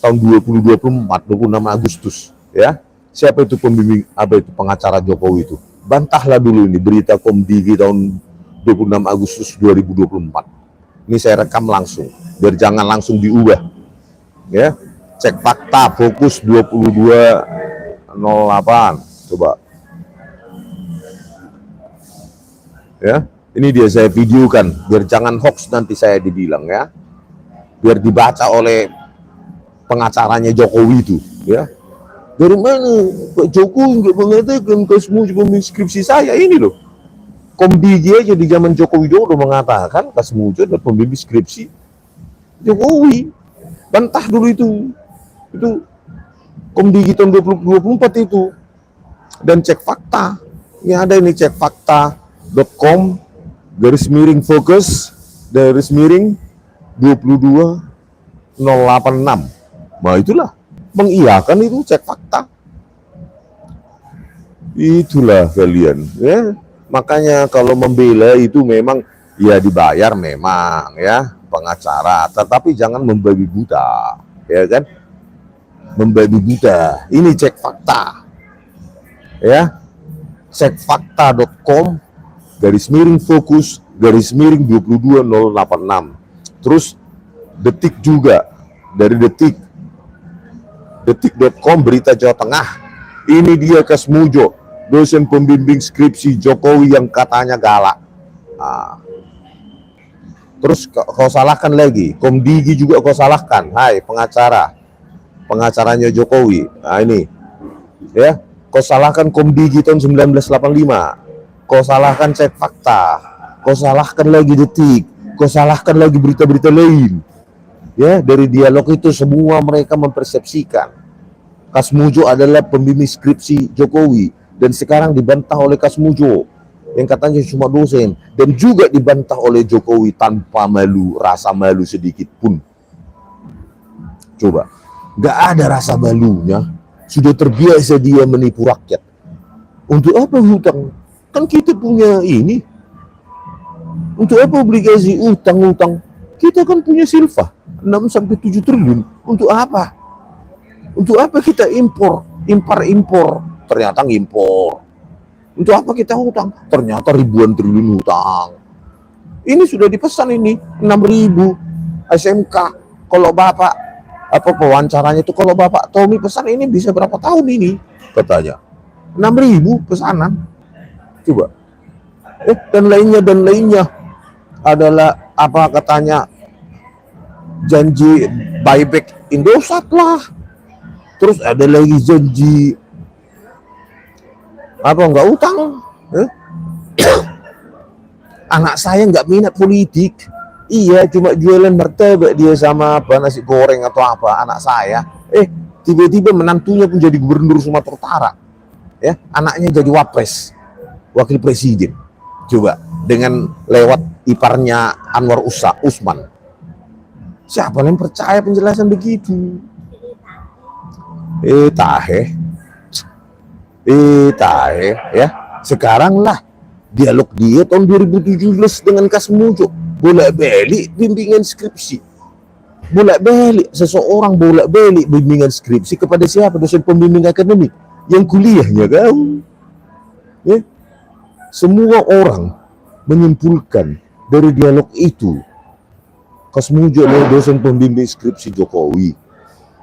tahun 2024 26 Agustus ya. Siapa itu pembimbing, apa itu pengacara Jokowi itu? Bantahlah dulu ini berita Komdigi tahun 26 Agustus 2024. Ini saya rekam langsung biar jangan langsung diubah ya. Cek fakta Fokus 2208 coba ya. Ini dia saya videokan biar jangan hoax nanti saya dibilang ya, biar dibaca oleh pengacaranya Jokowi itu ya. Dari mana Pak Jokowi nggak mengatakan Kas Mujo pembimbing skripsi saya? Ini loh Komdigi aja di zaman Jokowi Dodo mengatakan Kas Mujo adalah pembimbing skripsi Jokowi. Bantah dulu itu Komdigi tahun 2024 itu. Dan cek fakta, ini ada ini cek fakta.com /fokus /22 086. Nah itulah mengiyakan itu cek fakta. Itulah kalian ya. Makanya kalau membela itu memang ya dibayar memang ya pengacara, tetapi jangan membabi buta ya kan, membabi buta. Ini cek fakta ya, cek fakta.com /fokus /22 086. Terus Detik juga, dari detik.com berita Jawa Tengah. Ini dia Kas Mujo, dosen pembimbing skripsi Jokowi yang katanya galak. Nah, terus kau salahkan lagi, Komdigi juga kau salahkan. Hai pengacaranya Jokowi. Nah ini ya, kau salahkan Komdigi tahun 1985, kau salahkan cek fakta, kau salahkan lagi Detik, kau salahkan lagi berita-berita lain. Ya, dari dialog itu semua mereka mempersepsikan Kas Mujo adalah pembimbing skripsi Jokowi, dan sekarang dibantah oleh Kas Mujo yang katanya cuma dosen, dan juga dibantah oleh Jokowi tanpa malu, rasa malu sedikit pun. Coba, nggak ada rasa malunya, sudah terbiasa dia menipu rakyat. Untuk apa hutang? Kan kita punya ini. Untuk apa obligasi utang? Kita kan punya silva 6-7 triliun. Untuk apa? Untuk apa kita impor? Ternyata ngimpor. Untuk apa kita hutang? Ternyata ribuan triliun hutang. Ini sudah dipesan ini 6.000 SMK. Kalau Bapak wawancaranya itu, kalau Bapak Tommy pesan ini bisa berapa tahun ini? Katanya 6.000 pesanan. Coba. Dan lainnya adalah apa katanya, janji buyback Indosat lah, terus ada lagi janji apa nggak utang. Anak saya nggak minat politik, iya cuma jualan martabak dia sama apa nasi goreng atau apa anak saya. Tiba-tiba menantunya pun jadi gubernur Sumatera Utara, ya, anaknya jadi wapres, wakil presiden, coba dengan lewat iparnya Anwar Usman. Siapa yang percaya penjelasan begitu? Tahe ya. Sekarang lah dialog dia tahun 2017 dengan Kasmujo, bolak-balik bimbingan skripsi, bolak-balik seseorang bolak-balik bimbingan skripsi kepada siapa? Dosen pembimbing akademik yang kuliahnya kau, ya. Semua orang menyimpulkan dari dialog itu Kasmujo adalah dosen pembimbing skripsi Jokowi,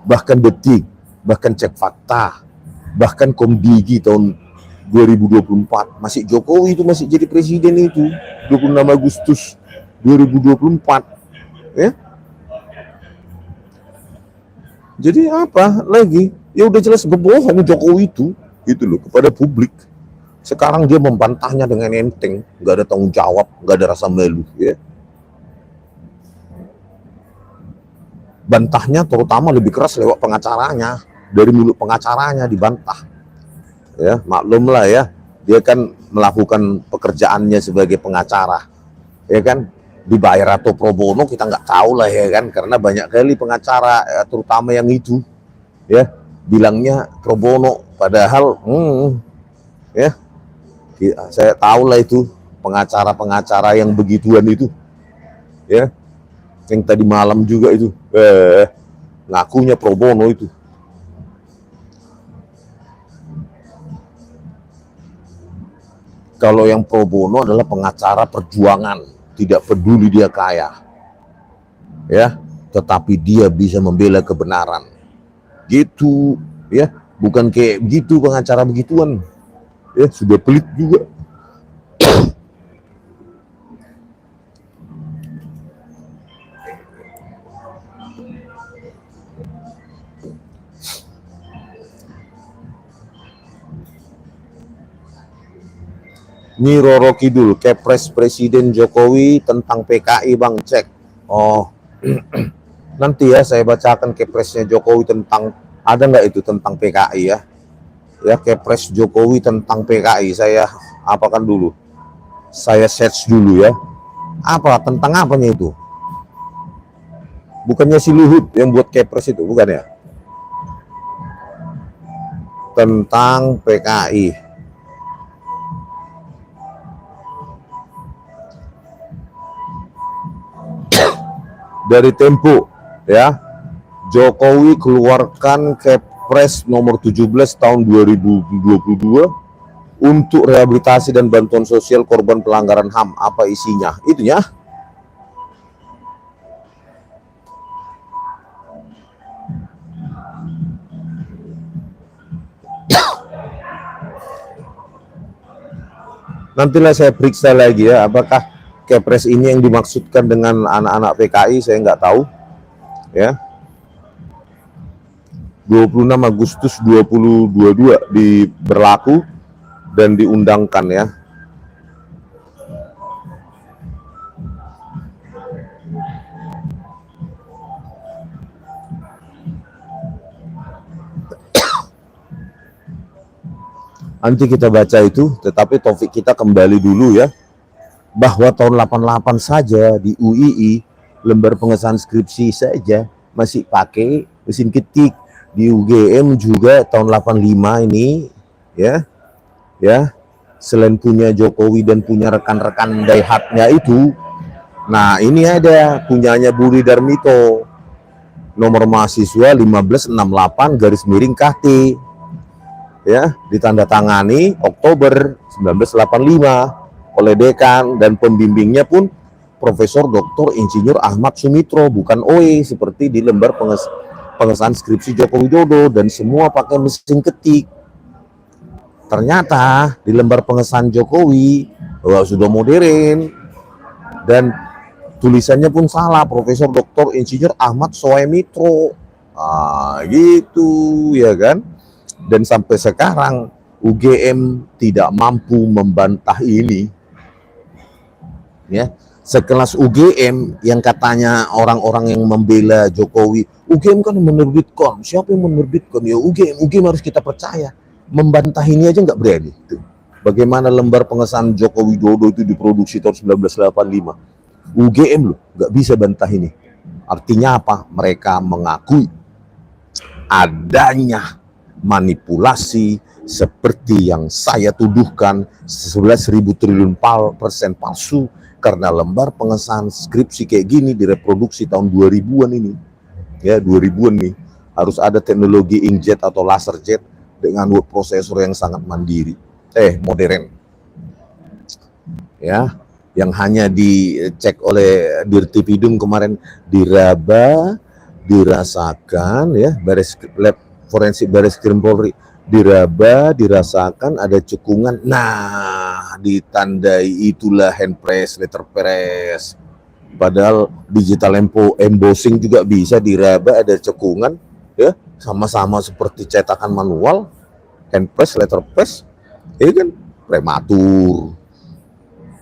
bahkan Detik, bahkan Cek Fakta, bahkan Komdigi tahun 2024 masih Jokowi itu masih jadi presiden itu 26 Agustus 2024, ya. Jadi apa lagi? Ya udah jelas berbohong Jokowi itu gitu loh kepada publik. Sekarang dia membantahnya dengan enteng, nggak ada tanggung jawab, nggak ada rasa malu, ya. Bantahnya terutama lebih keras lewat pengacaranya, dari mulut pengacaranya dibantah, ya. Maklum lah ya, dia kan melakukan pekerjaannya sebagai pengacara, ya kan, dibayar atau pro bono kita nggak tahu lah, ya kan, karena banyak kali pengacara ya, terutama yang itu, ya, bilangnya pro bono, padahal ya saya tahu lah itu pengacara-pengacara yang begituan itu, ya, yang tadi malam juga itu ngakunya pro bono itu. Kalau yang pro bono adalah pengacara perjuangan, tidak peduli dia kaya, ya, tetapi dia bisa membela kebenaran, gitu, ya. Bukan kayak begitu pengacara begituan, ya, sudah pelit juga. Nyi Roro Kidul, Kepres Presiden Jokowi tentang PKI Bang, cek. Oh, nanti ya saya bacakan Kepresnya Jokowi tentang, ada nggak itu tentang PKI ya? Ya, Kepres Jokowi tentang PKI, saya apakan dulu, saya search dulu ya. Apa, tentang apanya itu? Bukannya si Luhut yang buat Kepres itu, bukan ya? Tentang PKI. Dari Tempo, ya, Jokowi keluarkan Kepres nomor 17 tahun 2022 untuk rehabilitasi dan bantuan sosial korban pelanggaran HAM. Apa isinya? Itunya. Nantilah saya periksa lagi ya, apakah Kepres ini yang dimaksudkan dengan anak-anak PKI, saya nggak tahu, ya. 26 Agustus 2022 berlaku dan diundangkan, ya. Nanti kita baca itu, tetapi topik kita kembali dulu ya, bahwa tahun 88 saja di UII, lembar pengesahan skripsi saja masih pakai mesin ketik. Di UGM juga tahun 85 ini, ya, selain punya Jokowi dan punya rekan-rekan daihatnya itu, nah ini ada punyanya Budi Darmito, nomor mahasiswa 1568/KT, ya, ditandatangani Oktober 1985 oleh dekan dan pembimbingnya pun Profesor Dr. Insinyur Ahmad Sumitro, bukan OE seperti di lembar pengesahan skripsi Joko Widodo, dan semua pakai mesin ketik. Ternyata di lembar pengesahan Jokowi sudah modern dan tulisannya pun salah, Profesor Dr. Insinyur Ahmad Sumitro. Gitu ya kan. Dan sampai sekarang UGM tidak mampu membantah ini. Ya, sekelas UGM yang katanya orang-orang yang membela Jokowi, UGM kan menerbitkan, siapa yang menerbitkan? Ya UGM harus kita percaya. Membantah ini aja nggak berani. Bagaimana lembar pengesahan Joko Widodo itu diproduksi tahun 1985? UGM loh, nggak bisa bantah ini. Artinya apa? Mereka mengakui adanya manipulasi seperti yang saya tuduhkan 11.000 triliun persen palsu, karena lembar pengesahan skripsi kayak gini direproduksi tahun 2000-an ini. Ya, 2000-an nih. Harus ada teknologi inkjet atau laser jet dengan word processor yang sangat mandiri. Modern. Ya, yang hanya dicek oleh Dirtipidum kemarin, diraba, dirasakan ya, lab forensik Baris Krim Polri, diraba, dirasakan ada cekungan, nah ditandai, itulah handpress, letterpress. Padahal digital embossing juga bisa diraba, ada cekungan ya, sama-sama seperti cetakan manual, handpress, letterpress. Ini kan prematur.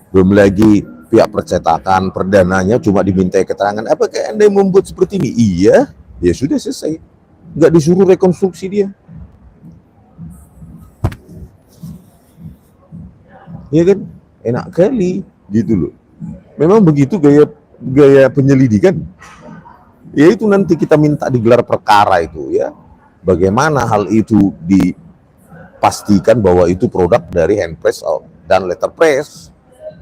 Belum lagi pihak percetakan perdananya cuma dimintai keterangan, apakah Anda membuat seperti ini? Iya, ya sudah selesai. Nggak disuruh rekonstruksi dia. Ya kan, enak kali gitu loh. Memang begitu gaya penyelidikan. Ya itu nanti kita minta digelar perkara itu ya. Bagaimana hal itu dipastikan bahwa itu produk dari handpress dan letterpress.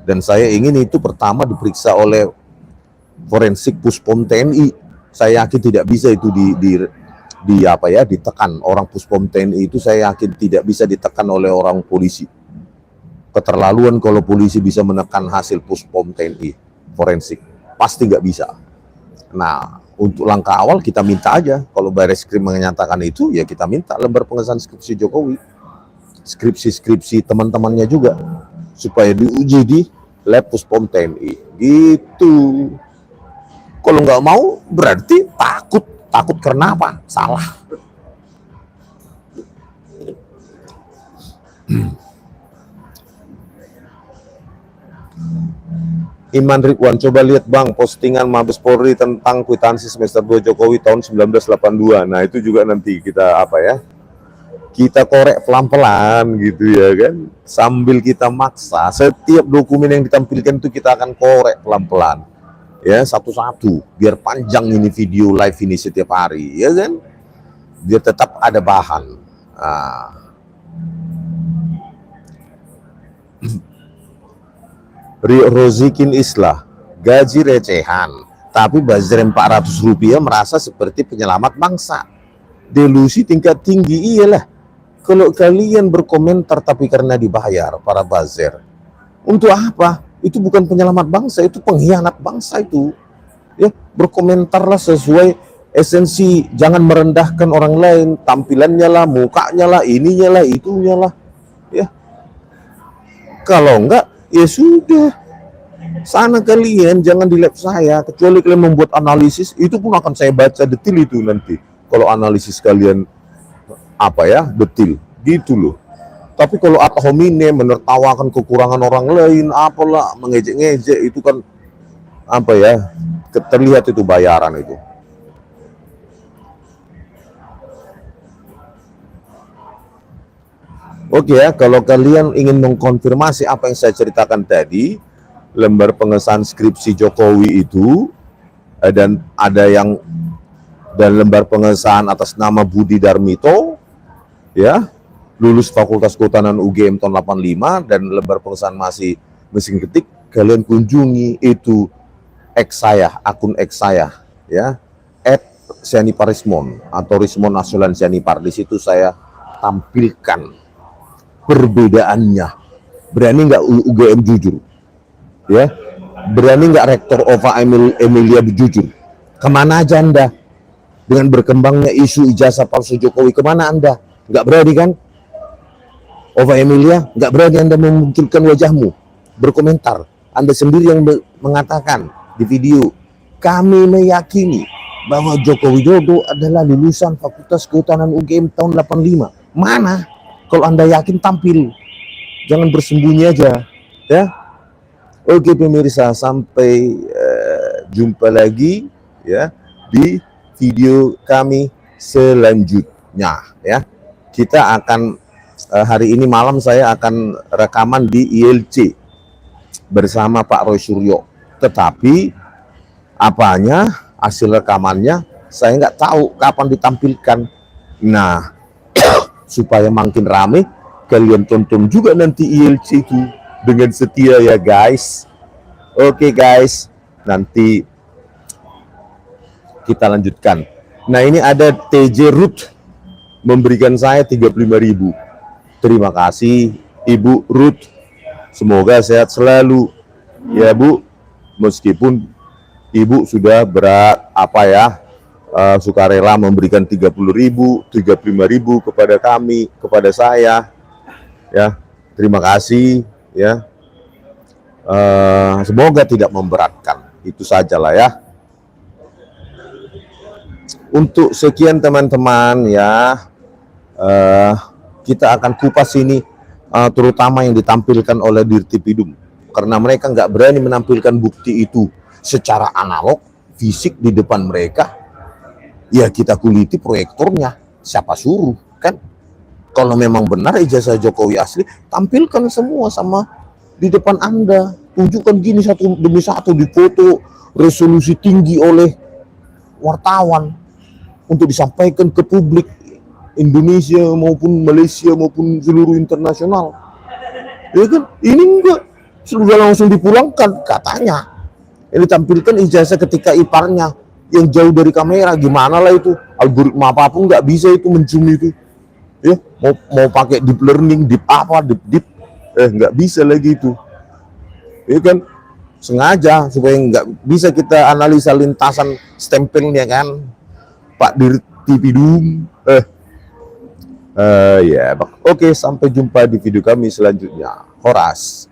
Dan saya ingin itu pertama diperiksa oleh forensik Puspom TNI. Saya yakin tidak bisa itu ditekan. Orang Puspom TNI itu saya yakin tidak bisa ditekan oleh orang polisi. Keterlaluan kalau polisi bisa menekan hasil Puspom TNI forensik, pasti nggak bisa. Nah, untuk langkah awal kita minta aja, kalau Baris Krim menyatakan itu, ya kita minta lembar pengesahan skripsi Jokowi, skripsi teman-temannya juga, supaya diuji di lab Puspom TNI. Gitu. Kalau nggak mau, berarti takut karena apa? Salah. Iman Ridwan, coba lihat Bang postingan Mabes Polri tentang kwitansi semester 2 Jokowi tahun 1982. Nah itu juga nanti kita kita korek pelan-pelan gitu ya kan, sambil kita maksa setiap dokumen yang ditampilkan itu kita akan korek pelan-pelan ya, satu-satu, biar panjang ini video live ini setiap hari ya kan, biar tetap ada bahan. Rozikin Islah, gaji recehan, tapi buzzer 400 rupiah merasa seperti penyelamat bangsa. Delusi tingkat tinggi. Iyalah, kalau kalian berkomentar tapi karena dibayar para buzzer, untuk apa? Itu bukan penyelamat bangsa, itu pengkhianat bangsa itu. Ya, berkomentarlah sesuai esensi, jangan merendahkan orang lain, tampilannya lah, mukanya lah, ininya lah, itunya lah. Ya, kalau enggak, ya sudah, sana kalian, jangan di lab saya, kecuali kalian membuat analisis, itu pun akan saya baca detil itu nanti. Kalau analisis kalian detil, gitu loh. Tapi kalau ad hominem, menertawakan kekurangan orang lain, apalah, mengejek-ngejek, itu kan terlihat itu bayaran itu. Oke ya, kalau kalian ingin mengkonfirmasi apa yang saya ceritakan tadi, lembar pengesahan skripsi Jokowi itu, dan lembar pengesahan atas nama Budi Darmito, ya, lulus Fakultas Kehutanan UGM tahun 85, dan lembar pengesahan masih mesin ketik, kalian kunjungi itu akun X saya, ya, @Syaniparismon atau Rismon Asulan Syanipar. Di situ saya tampilkan perbedaannya. Berani nggak UGM jujur? Ya, berani nggak Rektor Ova Emilia jujur? Kemana aja Anda? Dengan berkembangnya isu ijazah palsu Jokowi, kemana Anda? Nggak berani kan? Ova Emilia, nggak berani Anda memunculkan wajahmu, berkomentar. Anda sendiri yang mengatakan di video, kami meyakini bahwa Joko Widodo adalah lulusan Fakultas Kehutanan UGM tahun 85. Mana? Kalau Anda yakin tampil, jangan bersembunyi aja, ya. Oke pemirsa, sampai jumpa lagi ya di video kami selanjutnya ya. Kita akan hari ini malam saya akan rekaman di ILC bersama Pak Roy Suryo. Tetapi apanya, hasil rekamannya saya nggak tahu kapan ditampilkan. Nah, supaya makin rame, kalian tonton juga nanti ILC itu dengan setia ya guys. Oke guys, nanti kita lanjutkan. Nah, ini ada TJ Ruth memberikan saya 35.000. Terima kasih Ibu Ruth. Semoga sehat selalu ya Bu. Meskipun Ibu sudah sukarela memberikan 30.000, 35.000 kepada kami, kepada saya. Ya, terima kasih ya. Semoga tidak memberatkan. Itu sajalah ya. Untuk sekian teman-teman ya, kita akan kupas ini terutama yang ditampilkan oleh Dirtipidum, karena mereka nggak berani menampilkan bukti itu secara analog, fisik di depan mereka. Ya kita kuliti proyektornya, siapa suruh kan? Kalau memang benar ijazah Jokowi asli, tampilkan semua sama di depan Anda, tunjukkan gini satu demi satu, difoto resolusi tinggi oleh wartawan untuk disampaikan ke publik Indonesia maupun Malaysia maupun seluruh internasional. Ya kan? Ini enggak, sudah langsung dipulangkan katanya. Ini tampilkan ijazah ketika iparnya yang jauh dari kamera, gimana lah itu? Algoritma apapun nggak bisa itu mencium itu. Ya, mau pakai deep learning, deep nggak bisa lagi itu. Ya kan? Sengaja supaya nggak bisa kita analisa lintasan stempelnya kan. Pak Dirtipidum. Ya, oke, sampai jumpa di video kami selanjutnya. Horas.